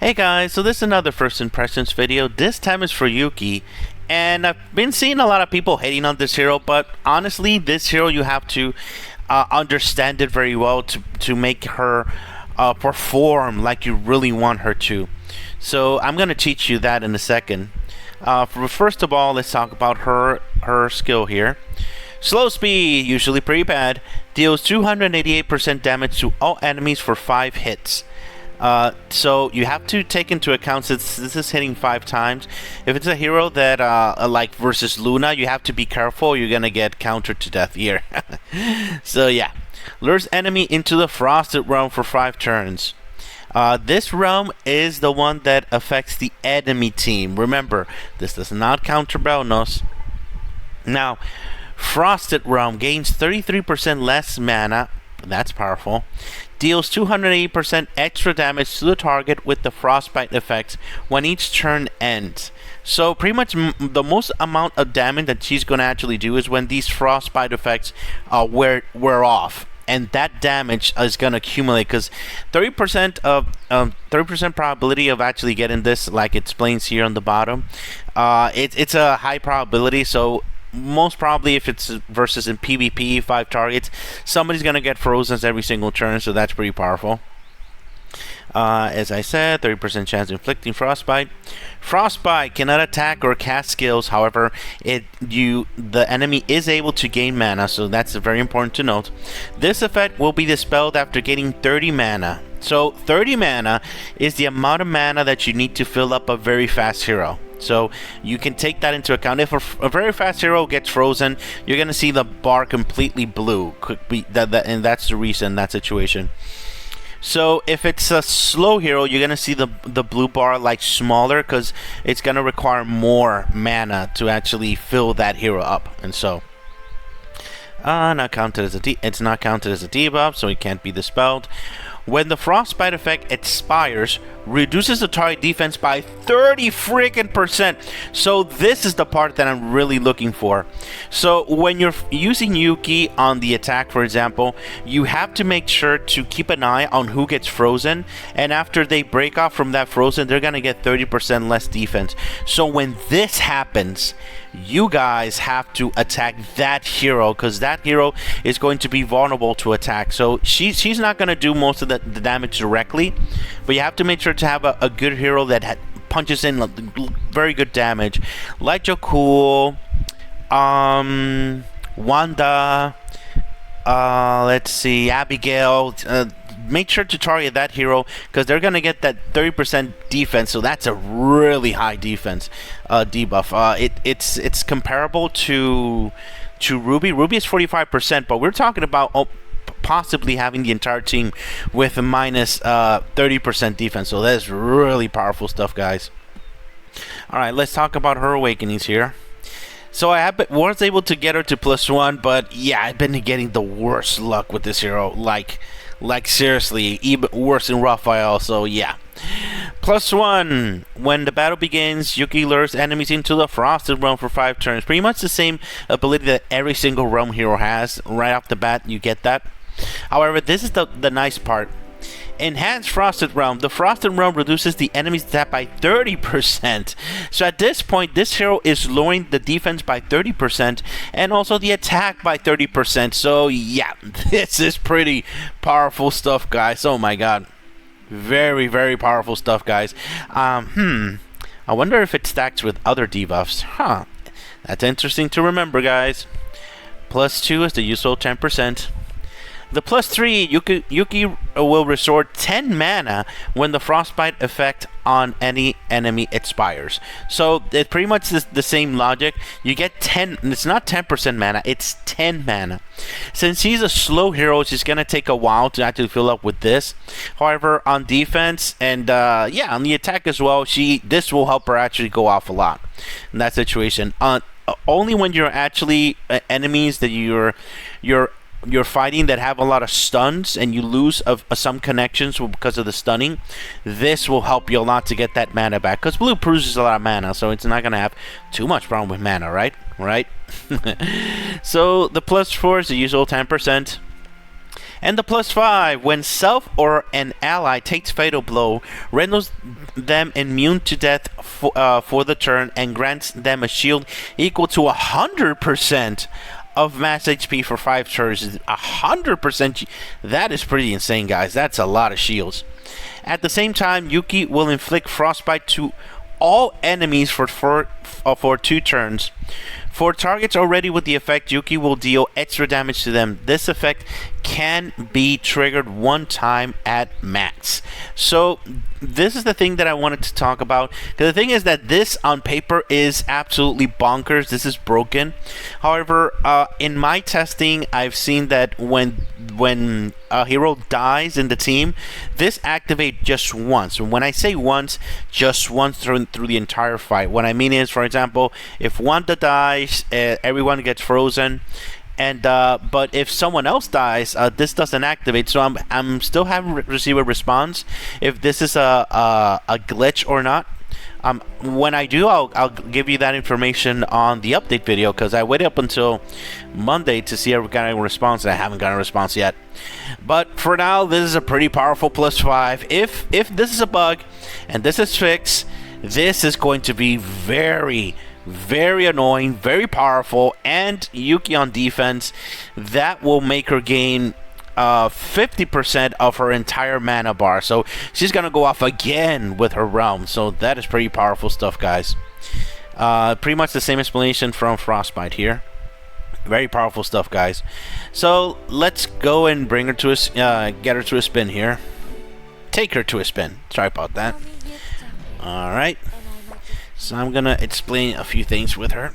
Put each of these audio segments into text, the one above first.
Hey guys, so this is another first impressions video. This time is for Yuki, and I've been seeing a lot of people hating on this hero, but honestly, this hero you have to understand it very well to make her perform like you really want her to. So I'm gonna teach you that in a second. First of all, let's talk about her skill here. Slow speed, usually pretty bad, deals 288% damage to all enemies for 5 hits. So you have to take into account, since this is hitting 5 times, if it's a hero that like versus Luna, you have to be careful. You're gonna get countered to death here. So yeah, lures enemy into the frosted realm for 5 turns. This realm is the one that affects the enemy team. Remember, this does not counter Belnos. Now, Frosted Realm gains 33% less mana. That's powerful. Deals 280% extra damage to the target with the frostbite effects when each turn ends. So pretty much the most amount of damage that she's going to actually do is when these frostbite effects wear off. And that damage is going to accumulate because 30% of 30% probability of actually getting this, like it explains here on the bottom. It's a high probability, so most probably if it's versus in PvP 5 targets, somebody's gonna get frozen every single turn, so that's pretty powerful. As I said, 30% chance of inflicting frostbite. Frostbite cannot attack or cast skills. However, the enemy is able to gain mana, so that's very important to note. This effect will be dispelled after gaining 30 mana. So 30 mana is the amount of mana that you need to fill up a very fast hero. So you can take that into account. If a very fast hero gets frozen, you're gonna see the bar completely blue. Could be and that's the reason, that situation. So if it's a slow hero, you're gonna see the blue bar like smaller because it's gonna require more mana to actually fill that hero up, and so. Not counted as it's not counted as a debuff, so it can't be dispelled. When the frostbite effect expires, reduces the target defense by 30 freaking %. So this is the part that I'm really looking for. So when you're using Yuki on the attack, for example, you have to make sure to keep an eye on who gets frozen, and after they break off from that frozen, they're gonna get 30% less defense. So when this happens, you guys have to attack that hero, because that hero is going to be vulnerable to attack. So she's not going to do most of the damage directly, but you have to make sure to have a good hero that punches in very good damage, like Joku, Wanda, let's see, Abigail. Make sure to target that hero because they're gonna get that 30% defense, so that's a really high defense debuff. It's comparable to Ruby. Ruby is 45%, but we're talking about possibly having the entire team with a minus 30% defense. So that's really powerful stuff, guys. All right, let's talk about her awakenings here. So I was able to get her to +1, but yeah, I've been getting the worst luck with this hero. Like seriously, even worse than Raphael, so yeah. +1. When the battle begins, Yuki lures enemies into the Frosted Realm for 5 turns. Pretty much the same ability that every single realm hero has. Right off the bat, you get that. However, this is the nice part. Enhanced Frosted Realm. The Frosted Realm reduces the enemy's attack by 30%. So at this point, this hero is lowering the defense by 30% and also the attack by 30%. So yeah, this is pretty powerful stuff, guys. Oh my god. Very, very powerful stuff, guys. I wonder if it stacks with other debuffs. Huh. That's interesting to remember, guys. +2 is the usual 10%. The +3, Yuki will restore 10 mana when the frostbite effect on any enemy expires. So it's pretty much the same logic. You get 10, it's not 10% mana, it's 10 mana. Since he's a slow hero, it's going to take a while to actually fill up with this. However, on defense and yeah, on the attack as well, this will help her actually go off a lot in that situation. Only when you're actually enemies that you're fighting that have a lot of stuns and you lose some connections because of the stunning, this will help you a lot to get that mana back, because blue produces a lot of mana, so it's not going to have too much problem with mana, right? So the +4 is the usual 10%. And the +5, when self or an ally takes fatal blow, renders them immune to death for the turn and grants them a shield equal to 100% of max HP for 5 turns. 100%. That is pretty insane, guys. That's a lot of shields. At the same time, Yuki will inflict frostbite to all enemies for 2 turns. For targets already with the effect, Yuki will deal extra damage to them. This effect can be triggered 1 time at max. So this is the thing that I wanted to talk about. Because the thing is that this on paper is absolutely bonkers. This is broken. However, in my testing, I've seen that when a hero dies in the team, this activates just once. When I say once, just once through the entire fight. What I mean is, for example, if Wanda dies, everyone gets frozen. And but if someone else dies, this doesn't activate. So I'm still having receive a response if this is a glitch or not. When I do, I'll give you that information on the update video, because I waited up until Monday to see if we got a response, and I haven't got a response yet. But for now, this is a pretty powerful +5. If this is a bug and this is fixed, this is going to be very annoying, very powerful, and Yuki on defense, that will make her gain 50% of her entire mana bar. So she's gonna go off again with her realm. So that is pretty powerful stuff, guys. Pretty much the same explanation from Frostbite here. Very powerful stuff, guys. So let's go and bring her to a get her to a spin here. Take her to a spin. Sorry about that. Alright. So I'm gonna explain a few things with her.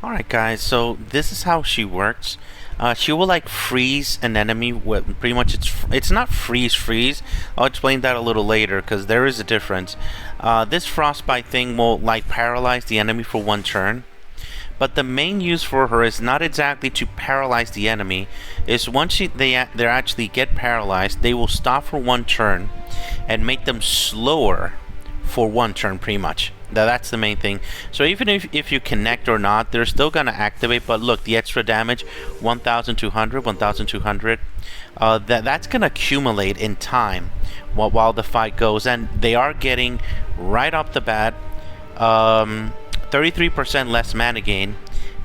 Alright, guys, so this is how she works. She will like freeze an enemy with pretty much it's not freeze. I'll explain that a little later, because there is a difference. This frostbite thing will like paralyze the enemy for 1 turn. But the main use for her is not exactly to paralyze the enemy. Is once they actually get paralyzed, they will stop for 1 turn and make them slower for 1 turn, pretty much. That's the main thing. So even if you connect or not, they're still gonna activate. But look, the extra damage, 1,200. That's gonna accumulate in time while the fight goes, and they are getting right off the bat 33% less mana gain.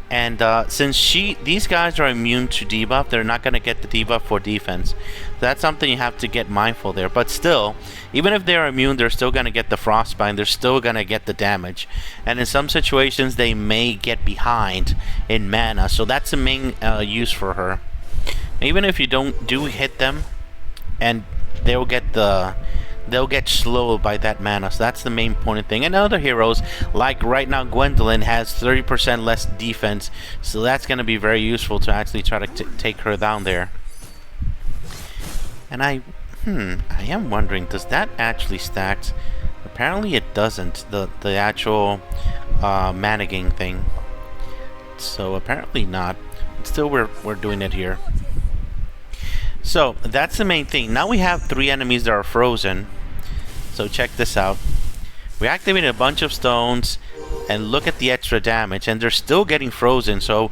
And since these guys are immune to debuff, they're not going to get the debuff for defense. That's something you have to get mindful there. But still, even if they're immune, they're still going to get the frostbite. They're still going to get the damage. And in some situations, they may get behind in mana. So that's the main use for her. Even if you do hit them, and they'll get slowed by that mana. So that's the main point of thing. And other heroes, like right now Gwendolyn has 30% less defense, so that's going to be very useful to actually try to take her down there. And I am wondering, does that actually stack? Apparently it doesn't, the actual mana gain thing. So apparently not. Still we're doing it here. So that's the main thing. Now we have 3 enemies that are frozen. So check this out. We activated a bunch of stones, and look at the extra damage, and they're still getting frozen. So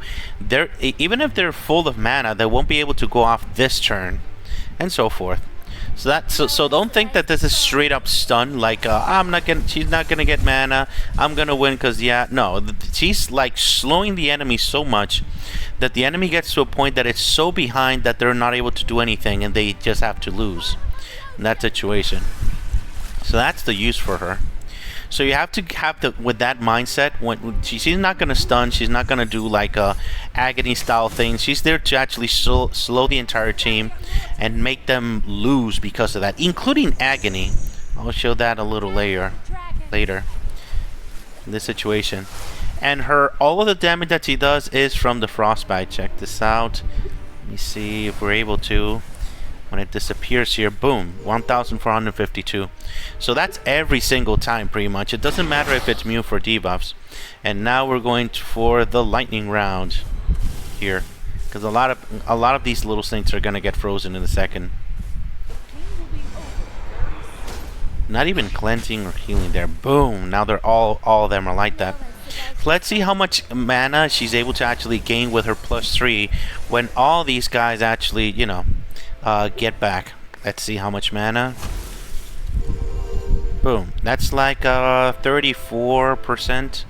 even if they're full of mana, they won't be able to go off this turn, and so forth. So don't think that this is straight up stun. Like she's not gonna get mana. I'm gonna win because no. She's like slowing the enemy so much that the enemy gets to a point that it's so behind that they're not able to do anything, and they just have to lose in that situation. So that's the use for her. So you have to have with that mindset. When she's not going to stun, she's not going to do like a agony style thing. She's there to actually slow the entire team and make them lose because of that, including agony. I'll show that a little later in this situation. And all of the damage that she does is from the frostbite. Check this out. Let me see if we're able to. When it disappears here, boom, 1,452. So that's every single time, pretty much. It doesn't matter if it's immune for debuffs. And now we're going for the lightning round here, because a lot of these little things are gonna get frozen in a second. Not even cleansing or healing there. Boom! Now they're all of them are like that. So let's see how much mana she's able to actually gain with her +3 when all these guys actually, get back. Let's see how much mana. Boom. That's like 34%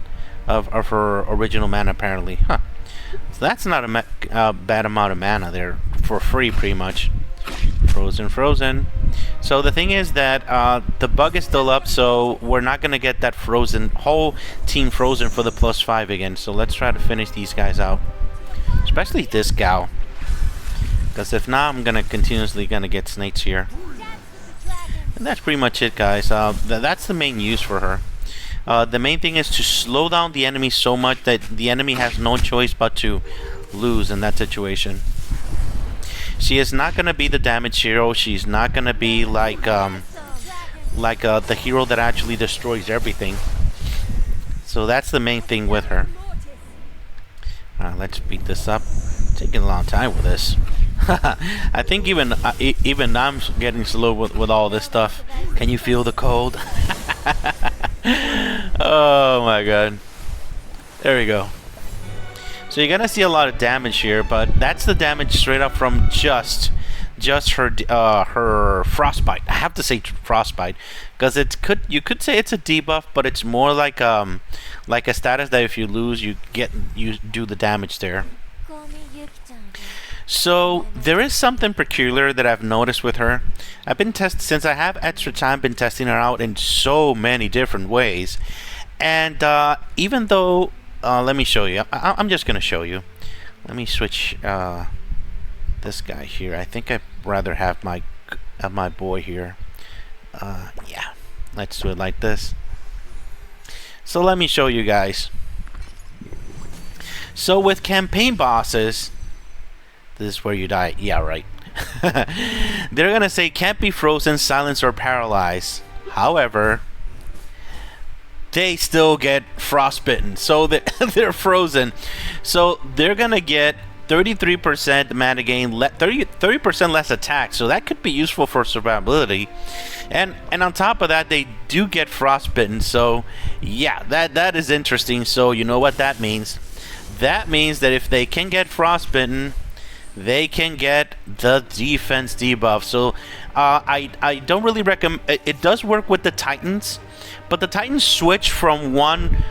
of her original mana, apparently. Huh. So that's not a bad amount of mana there for free, pretty much. Frozen. So the thing is that the bug is still up, so we're not gonna get that whole team frozen for the +5 again. So let's try to finish these guys out, especially this gal, because if not, I'm continuously gonna get snakes here. And that's pretty much it, guys. That's the main use for her. The main thing is to slow down the enemy so much that the enemy has no choice but to lose in that situation. She is not gonna be the damage hero. She's not gonna be like the hero that actually destroys everything. So that's the main thing with her. Let's beat this up. Taking a long time with this. I think even I'm getting slow with all this stuff. Can you feel the cold? Oh my god. There we go. So you're gonna see a lot of damage here, but that's the damage straight up from just her frostbite. I have to say frostbite because you could say it's a debuff, but it's more like a status that if you lose, you do the damage there. So there is something peculiar that I've noticed with her. I've been since I have extra time, been testing her out in so many different ways, and even though let me show you. I'm just gonna show you. Let me switch this guy here. I think I'd rather have my boy here. Yeah, let's do it like this. So let me show you guys. So with campaign bosses, this is where you die. Yeah, right. They're gonna say can't be frozen, silenced, or paralyzed. However, they still get frostbitten, so they're frozen. So they're gonna get 33% mana gain, 30% less attack. So that could be useful for survivability. And on top of that, they do get frostbitten. So yeah, that is interesting. So you know what that means? That means that if they can get frostbitten, they can get the defense debuff. So I don't really recommend. It does work with the Titans, but the Titans switch from one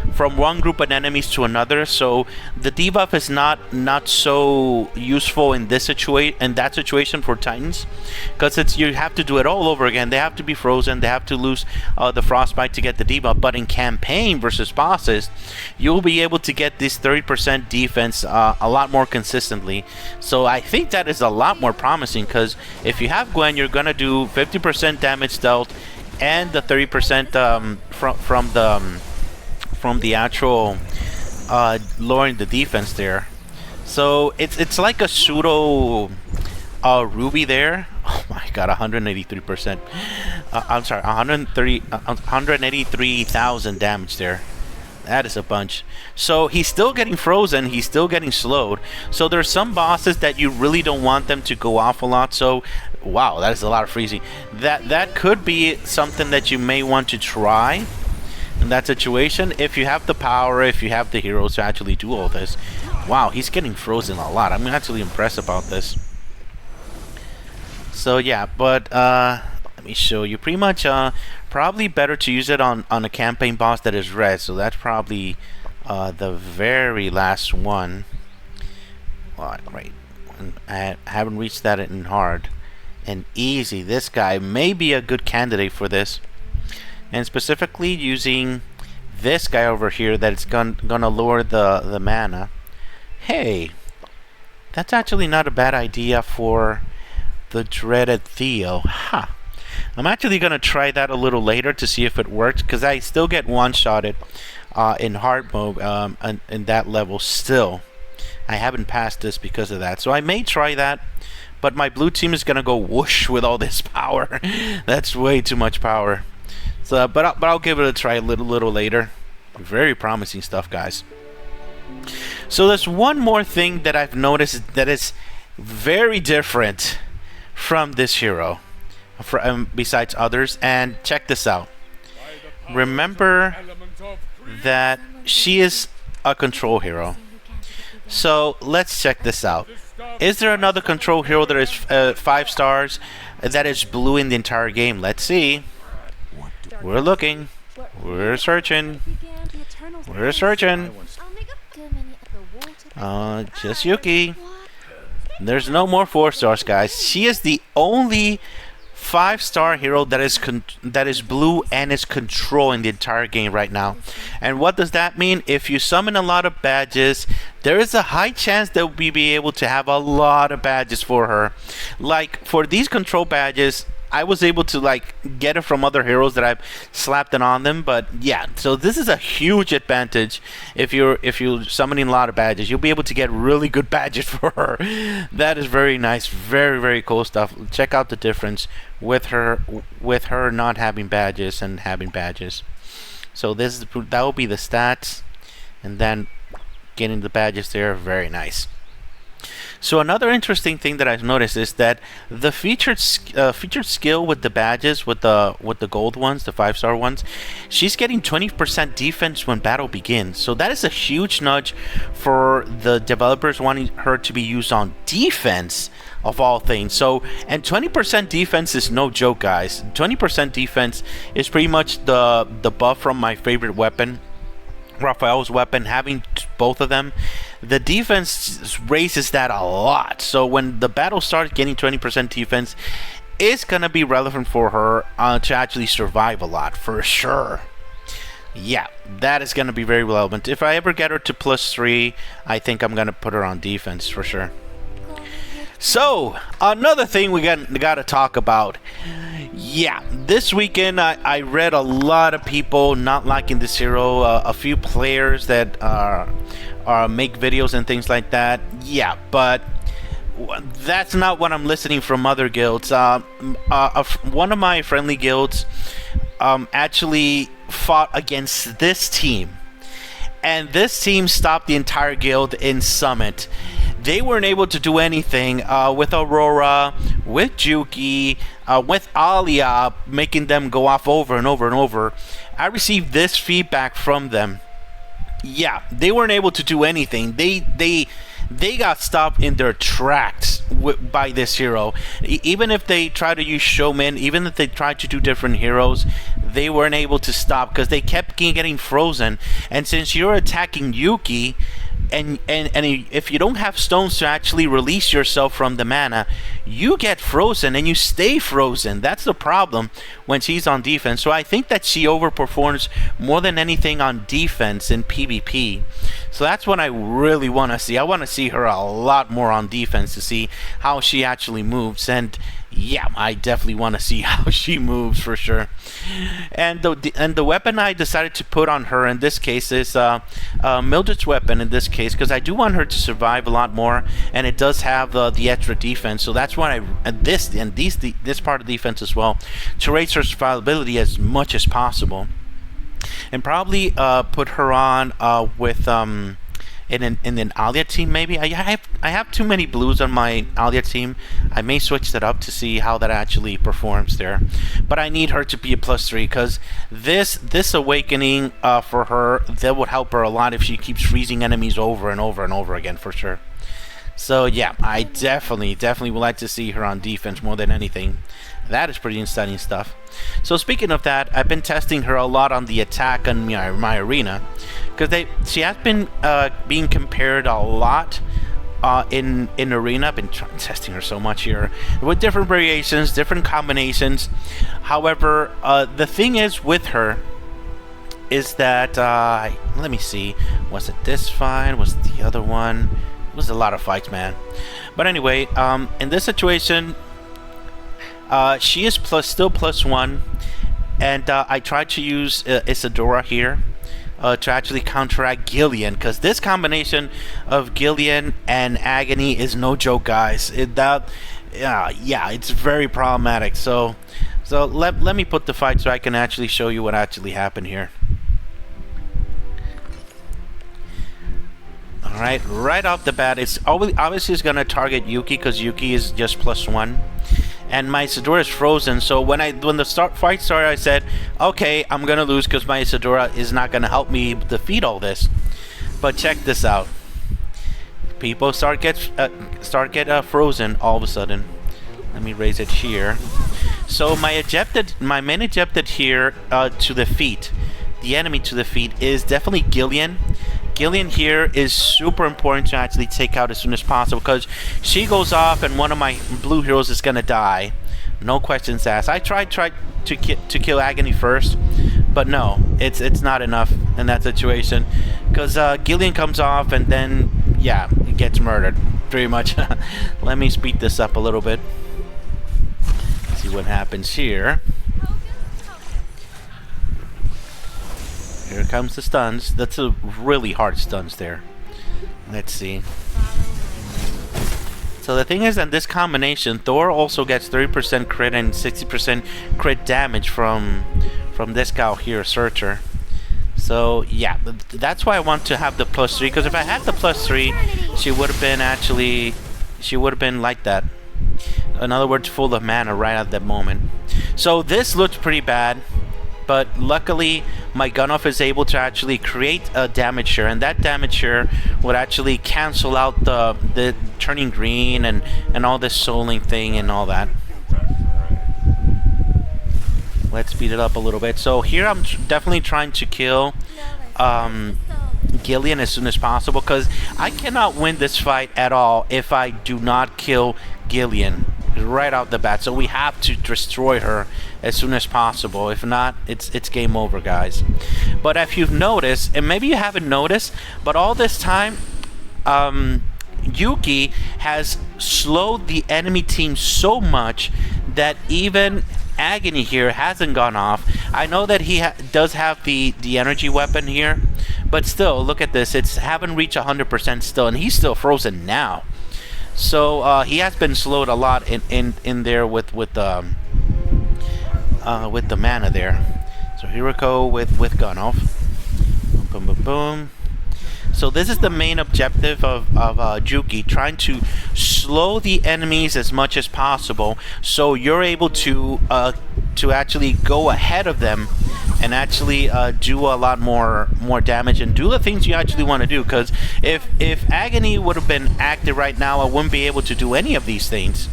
group of enemies to another. So the debuff is not so useful in that situation for Titans, because you have to do it all over again. They have to be frozen. They have to lose the frostbite to get the debuff. But in campaign versus bosses, you'll be able to get this 30% defense a lot more consistently. So I think that is a lot more promising, because if you have Gwen, you're gonna do 50% damage dealt and the 30% from the actual lowering the defense there. So it's like a pseudo Ruby there. Oh my god, 183%. I'm sorry, 183,000 damage there. That is a bunch. So he's still getting frozen, he's still getting slowed. So there's some bosses that you really don't want them to go off a lot. So wow, that is a lot of freezing. That could be something that you may want to try in that situation if you have the power, if you have the heroes to actually do all this. Wow, he's getting frozen a lot. I'm actually impressed about this. So yeah, but let me show you. Pretty much probably better to use it on a campaign boss that is red. So that's probably the very last one. All right, I haven't reached that in hard. And easy. This guy may be a good candidate for this, and specifically using this guy over here that it's gonna lower the mana. Hey, that's actually not a bad idea for the dreaded Theo. Ha! I'm actually gonna try that a little later to see if it works, because I still get one-shotted in hard mode in that level still. I haven't passed this because of that, so I may try that. But my blue team is gonna go whoosh with all this power. That's way too much power. So, but I'll give it a try a little later. Very promising stuff, guys. So there's one more thing that I've noticed that is very different from this hero, besides others. And check this out. Remember that she is a control hero. So let's check this out. Is there another control hero that is 5 stars that is blue in the entire game? Let's see. We're looking. We're searching. We're searching. Just Yuki. There's no more 4 stars, guys. She is the only 5-star hero that is blue and is controlling the entire game right now. And what does that mean? If you summon a lot of badges, there is a high chance that we be able to have a lot of badges for her. Like for these control badges, I was able to like get it from other heroes that I've slapped it on them, but yeah, so this is a huge advantage. If you're summoning a lot of badges, you'll be able to get really good badges for her. That is very nice, very cool stuff. Check out the difference with her not having badges and having badges. So that will be the stats, and then getting the badges there, very nice. So another interesting thing that I've noticed is that the featured skill with the badges, with the gold ones, the 5-star ones, she's getting 20% defense when battle begins. So that is a huge nudge for the developers wanting her to be used on defense of all things. So, and 20% defense is no joke, guys. 20% defense is pretty much the buff from my favorite weapon, Raphael's weapon. Having both of them, the defense raises that a lot. So when the battle starts, getting 20% defense is gonna be relevant for her to actually survive a lot, for sure. Yeah, that is gonna be very relevant. If I ever get her to +3, I think I'm gonna put her on defense for sure. So another thing we got to talk about. Yeah, this weekend I read a lot of people not liking this hero. A few players that make videos and things like that. Yeah, but that's not what I'm listening from other guilds. One of my friendly guilds actually fought against this team, and this team stopped the entire guild in Summit. They weren't able to do anything with Aurora, with Yuki, with Antia, making them go off over and over and over. I received this feedback from them. Yeah, they weren't able to do anything. They got stopped in their tracks by this hero. Even if they try to use showmen, even if they tried to do different heroes, they weren't able to stop because they kept getting frozen. And since you're attacking Yuki, and if you don't have stones to actually release yourself from the mana, you get frozen and you stay frozen. That's the problem when she's on defense. So I think that she overperforms more than anything on defense in PvP. So that's what I really want to see. I want to see her a lot more on defense to see how she actually moves. And yeah, I definitely want to see how she moves for sure. And the weapon I decided to put on her in this case is Mildred's weapon in this case, because I do want her to survive a lot more, and it does have the extra defense. So that's why this part of defense as well, to raise her survivability as much as possible. And probably put her on with in an Antia team maybe. I have too many blues on my Antia team. I may switch that up to see how that actually performs there. But I need her to be a +3 because this awakening for her, that would help her a lot if she keeps freezing enemies over and over and over again for sure. So yeah, I definitely would like to see her on defense more than anything. That is pretty stunning stuff. So speaking of that, I've been testing her a lot on the attack on my arena, because she has been being compared a lot in arena. I've been testing her so much here with different variations, different combinations. However, the thing is with her is that let me see, was it this fight? Was it the other one? It was a lot of fights, man. But anyway, in this situation, she is still +1, and I tried to use Isadora here to actually counteract Gillian, because this combination of Gillian and Agony is no joke, guys. Yeah, it's very problematic. So let me put the fight so I can actually show you what actually happened here. Alright, right off the bat, it's obviously going to target Yuki because Yuki is just +1. And my Isadora is frozen, so when the fight started, I said, okay, I'm going to lose because my Isadora is not going to help me defeat all this. But check this out. People start get frozen all of a sudden. Let me raise it here. So my main objective here to defeat the enemy is definitely Gillian. Gillian here is super important to actually take out as soon as possible, because she goes off and one of my blue heroes is gonna die. No questions asked. I tried to kill Agony first, but no, it's not enough in that situation, because Gillian comes off and then yeah, it gets murdered pretty much. Let me speed this up a little bit. See what happens here. Here comes the stuns. That's a really hard stuns there. Let's see. So the thing is that this combination, Thor also gets 30% crit and 60% crit damage from this guy here, Searcher. So yeah, that's why I want to have the +3, because if I had the +3, she would have been like that. In other words, full of mana right at that moment. So this looks pretty bad, but luckily my Gunoff is able to actually create a damage share, and that damage share would actually cancel out the turning green and all this souling thing and all that. Let's speed it up a little bit. So here I'm definitely trying to kill Gillian as soon as possible, because I cannot win this fight at all if I do not kill Gillian right out the bat. So we have to destroy her as soon as possible. If not, it's game over, guys. But if you've noticed, and maybe you haven't noticed, but all this time Yuki has slowed the enemy team so much that even Agony here hasn't gone off. I know that he does have the energy weapon here, but still, look at this. It's haven't reached 100% still, and he's still frozen now. So he has been slowed a lot in there with the mana there. So here we go with Gunoff. Boom, boom, boom, boom. So this is the main objective of Yuki, trying to slow the enemies as much as possible, so you're able to actually go ahead of them and actually do a lot more damage and do the things you actually want to do. Because if Agony would have been active right now, I wouldn't be able to do any of these things,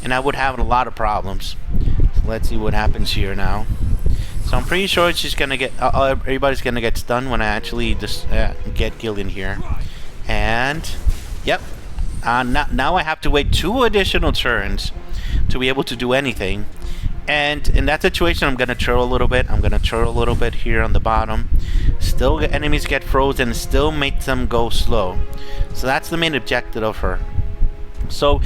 and I would have a lot of problems. So let's see what happens here now. So I'm pretty sure she's gonna get everybody's gonna get stunned when I actually just get Gillian here. And yep, now I have to wait 2 additional turns to be able to do anything. And in that situation, I'm gonna churl a little bit. I'm gonna churl a little bit here on the bottom. Still, enemies get frozen. Still make them go slow. So that's the main objective of her. So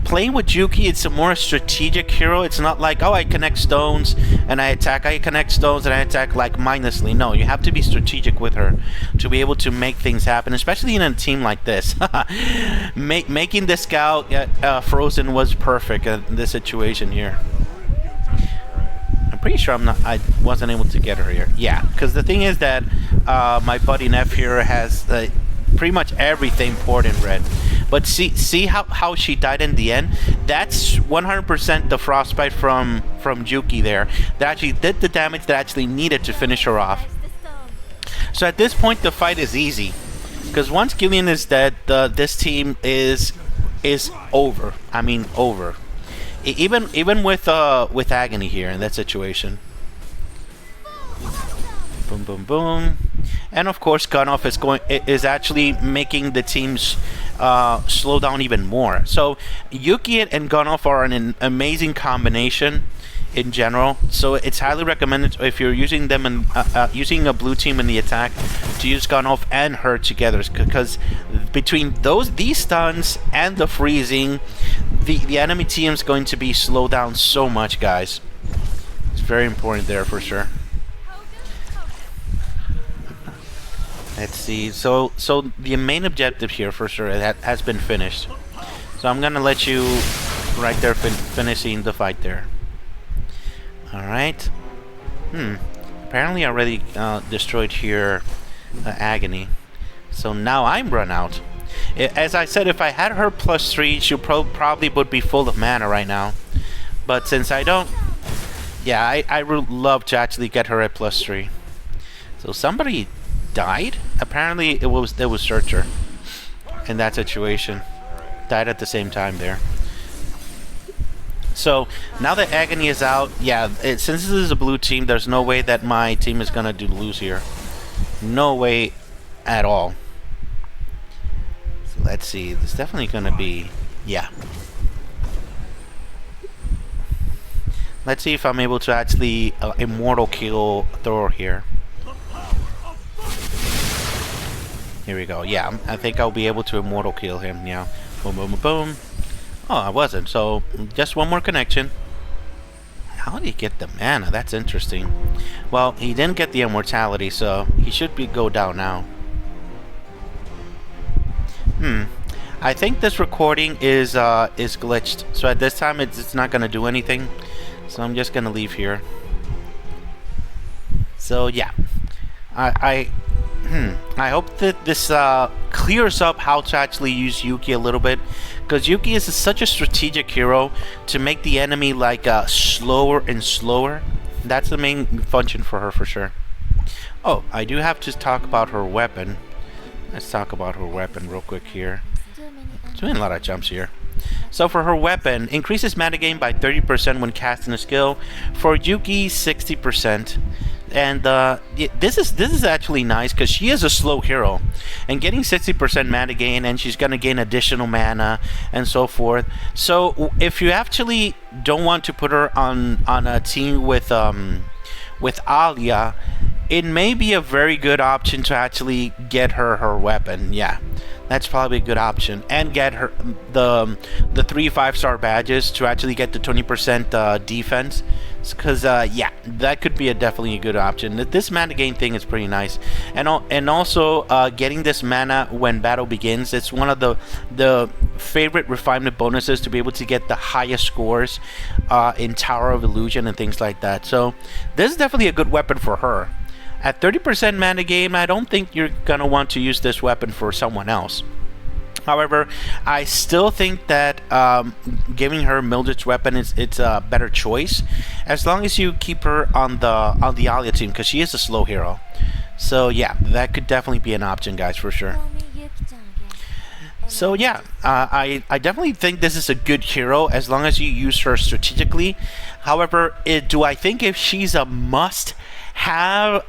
playing with Yuki, it's a more strategic hero. It's not like, oh, I connect stones and I attack. I connect stones and I attack like mindlessly. No, you have to be strategic with her to be able to make things happen, especially in a team like this. Making this scout frozen was perfect in this situation here. I'm pretty sure I wasn't able to get her here. Yeah, because the thing is that my buddy Neff here has pretty much everything poured in red. But see how she died in the end? That's 100% the frostbite from Yuki there. That actually did the damage that actually needed to finish her off. So at this point the fight is easy, because once Gillian is dead, this team is over. I mean over. Even with Agony here in that situation. Boom, boom, boom. And of course, Gunoff is actually making the teams slow down even more. So Yuki and Gunoff are an amazing combination in general. So it's highly recommended if you're using them and using a blue team in the attack to use Gunoff and her together, because between these stuns and the freezing, the enemy team is going to be slowed down so much, guys. It's very important there for sure. Let's see. So the main objective here for sure has been finished. So I'm gonna let you right there finishing the fight there. All right. Apparently I already destroyed here Agony. So now I'm run out. As I said, if I had her +3, she probably would be full of mana right now. But since I don't, yeah, I would love to actually get her at +3. So somebody died? Apparently it was Searcher. in that situation. Died at the same time there. So now that Agony is out, yeah, since this is a blue team, there's no way that my team is gonna lose here. No way at all. So let's see. It's definitely gonna be, yeah. Let's see if I'm able to actually immortal kill Thor here. Here we go. Yeah, I think I'll be able to immortal kill him. Yeah. Boom, boom, boom. Oh, I wasn't. So just one more connection. How did he get the mana? That's interesting. Well, he didn't get the immortality, so he should go down now. I think this recording is glitched. So at this time, it's not gonna do anything. So I'm just gonna leave here. So yeah, I hope that this clears up how to actually use Yuki a little bit, because Yuki is such a strategic hero to make the enemy like slower and slower. That's the main function for her for sure. Oh, I do have to talk about her weapon. Let's talk about her weapon real quick here. Doing a lot of jumps here. So for her weapon, increases mana gain by 30% when casting a skill. For Yuki, 60%. And this is actually nice because she is a slow hero, and getting 60% mana gain, and she's gonna gain additional mana and so forth. So if you actually don't want to put her on a team with Alia, it may be a very good option to actually get her weapon. Yeah, that's probably a good option, and get her the 3 5-star badges to actually get the 20% defense. Because yeah, that could be definitely a good option. This mana gain thing is pretty nice, and also getting this mana when battle begins. It's one of the favorite refinement bonuses to be able to get the highest scores in Tower of Illusion and things like that. So this is definitely a good weapon for her. At 30% mana gain, I don't think you're gonna want to use this weapon for someone else. However, I still think that giving her Mildred's weapon it's a better choice, as long as you keep her on the Alia team, because she is a slow hero. So yeah, that could definitely be an option, guys, for sure. So yeah, I definitely think this is a good hero as long as you use her strategically. However, do I think if she's a must-have?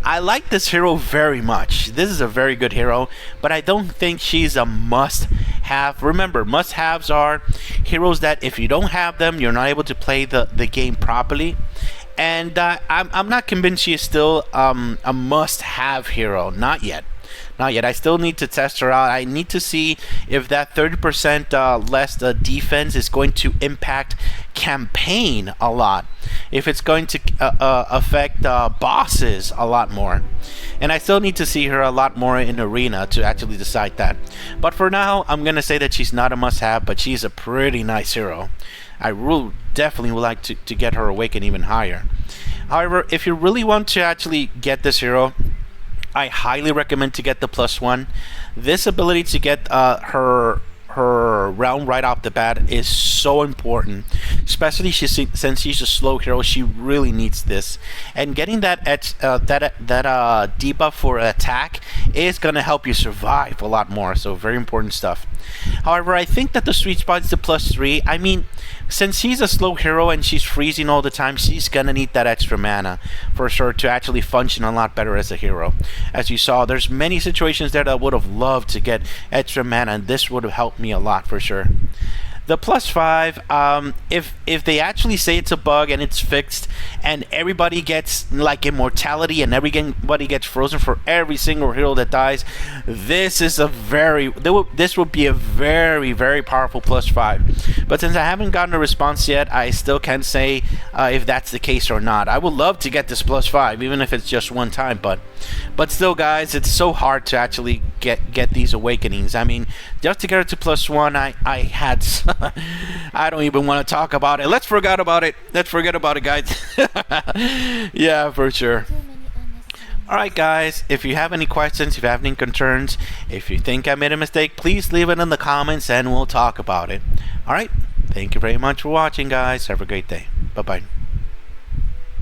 I like this hero very much. This is a very good hero, but I don't think she's a must-have. Remember, must-haves are heroes that if you don't have them, you're not able to play the game properly. And I'm not convinced she is still a must-have hero. Not yet. Not yet. I still need to test her out. I need to see if that 30% less defense is going to impact campaign a lot. If it's going to affect bosses a lot more. And I still need to see her a lot more in arena to actually decide that. But for now, I'm going to say that she's not a must-have, but she's a pretty nice hero. I definitely would like to get her awakened even higher. However, if you really want to actually get this hero, I highly recommend to get the +1. This ability to get her realm right off the bat is so important, especially since she's a slow hero. She really needs this, and getting that debuff for attack is gonna help you survive a lot more. So very important stuff. However, I think that the sweet spot is the +3. I mean, since she's a slow hero and she's freezing all the time, she's gonna need that extra mana for sure to actually function a lot better as a hero. As you saw, there's many situations there that I would have loved to get extra mana, and this would have helped me a lot for sure. The +5, if they actually say it's a bug and it's fixed, and everybody gets like immortality and everybody gets frozen for every single hero that dies, this would be a very, very powerful +5. But since I haven't gotten a response yet, I still can't say if that's the case or not. I would love to get this +5, even if it's just one time, but still, guys, it's so hard to actually get these awakenings. I mean, just to get it to +1, I had I don't even want to talk about it. Let's forget about it. Let's forget about it, guys. Yeah, for sure. Alright, guys, if you have any questions, if you have any concerns, if you think I made a mistake, please leave it in the comments and we'll talk about it. Alright, thank you very much for watching, guys. Have a great day. Bye-bye.